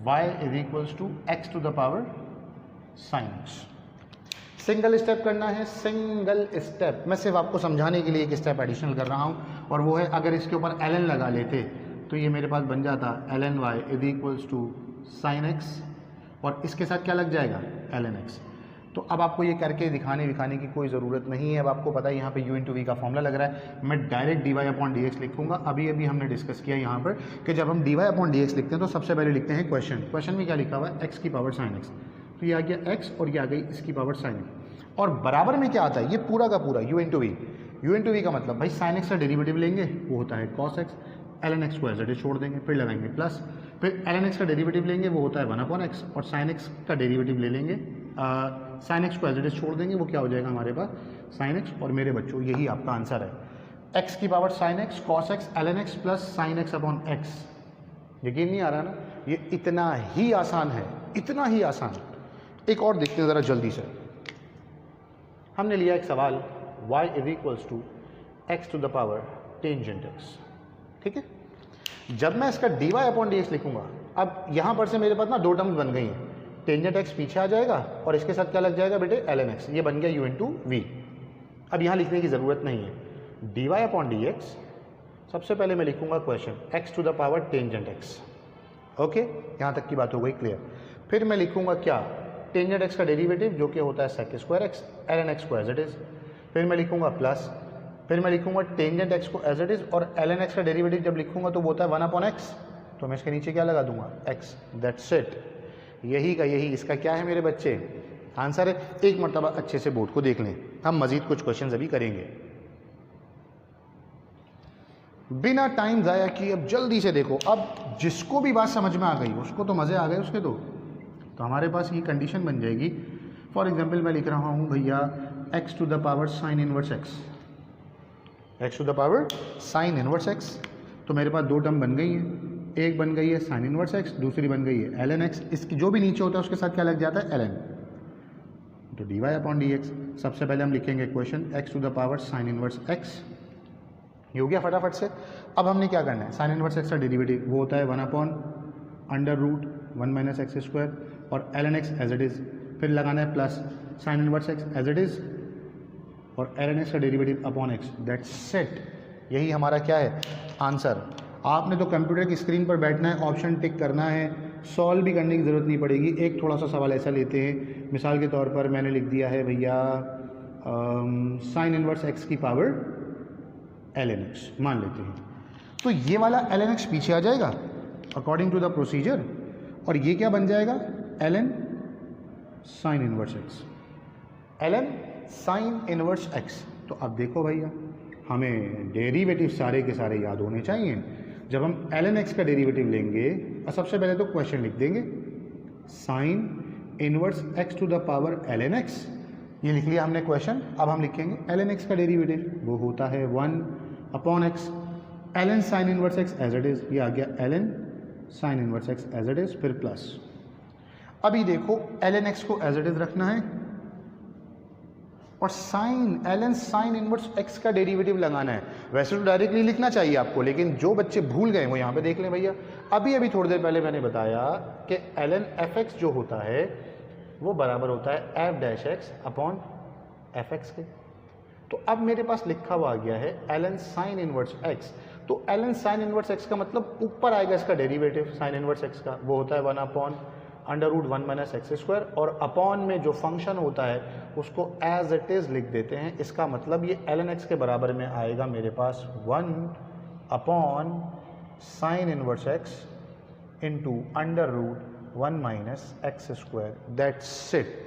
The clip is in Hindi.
y is equals to x to the power sine x। Single step करना है, सिंगल स्टेप। मैं सिर्फ आपको समझाने के लिए एक स्टेप एडिशनल कर रहा हूँ, और वो है अगर इसके ऊपर ln लगा लेते तो ये मेरे पास बन जाता ln y is equals to sine x, और इसके साथ क्या लग जाएगा ln x। तो अब आपको ये करके दिखाने की कोई ज़रूरत नहीं है। अब आपको पता है यहाँ पे u इंटू वी का फॉर्मूला लग रहा है। मैं direct dy upon D x लिखूंगा। अभी हमने डिस्कस किया यहाँ पर कि जब हम dy अपॉन डी एक्स लिखते हैं तो सबसे पहले लिखते हैं क्वेश्चन में क्या लिखा हुआ है x की पावर साइन x। तो ये आ गया x और ये आ गई इसकी पावर साइन x, और बराबर में क्या आता है ये पूरा का पूरा u इंटू वी का मतलब भाई साइन x का डेरिवेटिव लेंगे वो होता है cos x, ln x को एज इट इज छोड़ देंगे, फिर लगाएंगे प्लस, फिर ln x का डेरिवेटिव लेंगे वो होता है 1 अपॉन x, और sin x का डेरिवेटिव ले लेंगे, sin x को एज इट इज छोड़ देंगे, वो क्या हो जाएगा हमारे पास sin x। और मेरे बच्चों यही आपका आंसर है, x की power sin x cos x ln x plus sin x upon x। यकीन नहीं आ रहा ना, ये इतना ही आसान है, इतना ही आसान। एक और देखते हैं ज़रा जल्दी से। हमने लिया एक सवाल y is equals to x to the power tangent x, ठीक है। जब मैं इसका dy अपॉन डी एक्स लिखूंगा, अब यहाँ पर से मेरे पास ना दो टर्म्स बन गई हैं, टेंजेंट x पीछे आ जाएगा और इसके साथ क्या लग जाएगा बेटे ln x, ये बन गया u इंटू वी। अब यहाँ लिखने की ज़रूरत नहीं है, dy अपॉन डी एक्स सबसे पहले मैं लिखूंगा question x to the power tangent x, okay, यहाँ तक की बात हो गई क्लियर। फिर मैं लिखूंगा क्या, टेंजेंट x का डेरिवेटिव जो कि होता है sec square x ln x को एज इट इज, फिर मैं लिखूंगा प्लस, फिर मैं लिखूंगा टेंजेंट x को एज इट इज, और ln x का डेरिवेटिव जब लिखूंगा तो वो होता है 1 अपॉन x, तो मैं इसके नीचे क्या लगा दूंगा x, दैट्स इट। यही का यही इसका क्या है मेरे बच्चे आंसर है। एक मरतबा अच्छे से बोर्ड को देख लें, हम मजीद कुछ क्वेश्चंस अभी करेंगे। बिना टाइम ज़ाया किए अब जल्दी से देखो। अब जिसको भी बात समझ में आ गई उसको तो मज़े आ गए उसके तो हमारे पास ये कंडीशन बन जाएगी। फॉर एग्जाम्पल मैं लिख रहा हूँ भैया x to the power sine inverse x to the power sine inverse x, तो मेरे पास दो टर्म बन गई हैं, एक बन गई है साइन इनवर्स x, दूसरी बन गई है ln x। इसकी जो भी नीचे होता है उसके साथ क्या लग जाता है ln, तो dy अपॉन डी एक्स। सबसे पहले हम लिखेंगे question x to the power sine inverse x, ये हो गया फटाफट से। अब हमने क्या करना है, साइन इनवर्स x का डेरिवेटिव वो होता है 1 upon under root 1 minus x square, और ln x as it is, फिर लगाना है plus sine inverse x as it is, और ln x का derivative upon x, that's it. यही हमारा क्या है आंसर। आपने तो कंप्यूटर की स्क्रीन पर बैठना है, ऑप्शन टिक करना है, सॉल्व भी करने की ज़रूरत नहीं पड़ेगी। एक थोड़ा सा सवाल ऐसा लेते हैं, मिसाल के तौर पर मैंने लिख दिया है भैया साइन इनवर्स x की पावर ln x मान लेते हैं, तो ये वाला ln x पीछे आ जाएगा अकॉर्डिंग टू द प्रोसीजर, और ये क्या बन जाएगा ln sine inverse x, ln sine inverse x। तो अब देखो भैया हमें डेरिवेटिव सारे के सारे याद होने चाहिए। जब हम ln x का डेरिवेटिव लेंगे, और सबसे पहले तो क्वेश्चन लिख देंगे sine inverse x to the power ln x, ये लिख लिया हमने क्वेश्चन। अब हम लिखेंगे ln x का डेरिवेटिव वो होता है 1 upon x, ln sine inverse x as it is, ये आ गया ln sine inverse x as it is, फिर प्लस। अभी देखो ln x को एज इट इज़ रखना है, और sine ln sine inverse x का डेरिवेटिव लगाना है। वैसे तो डायरेक्टली लिखना चाहिए आपको, लेकिन जो बच्चे भूल गए वो यहाँ पे देख लें भैया। अभी थोड़ी देर पहले मैंने बताया कि ln fx जो होता है वो बराबर होता है f dash x upon fx के। तो अब मेरे पास लिखा हुआ आ गया है ln साइन इनवर्स x, तो ln साइन इनवर्स x का मतलब ऊपर आएगा इसका डेरिवेटिव साइन इनवर्स x का, वो होता है 1 upon under root 1 minus x square, और अपॉन में जो फंक्शन होता है उसको एज इट इज़ लिख देते हैं। इसका मतलब ये ln x के बराबर में आएगा मेरे पास 1 upon sine inverse x into under root 1 minus x square, that's it.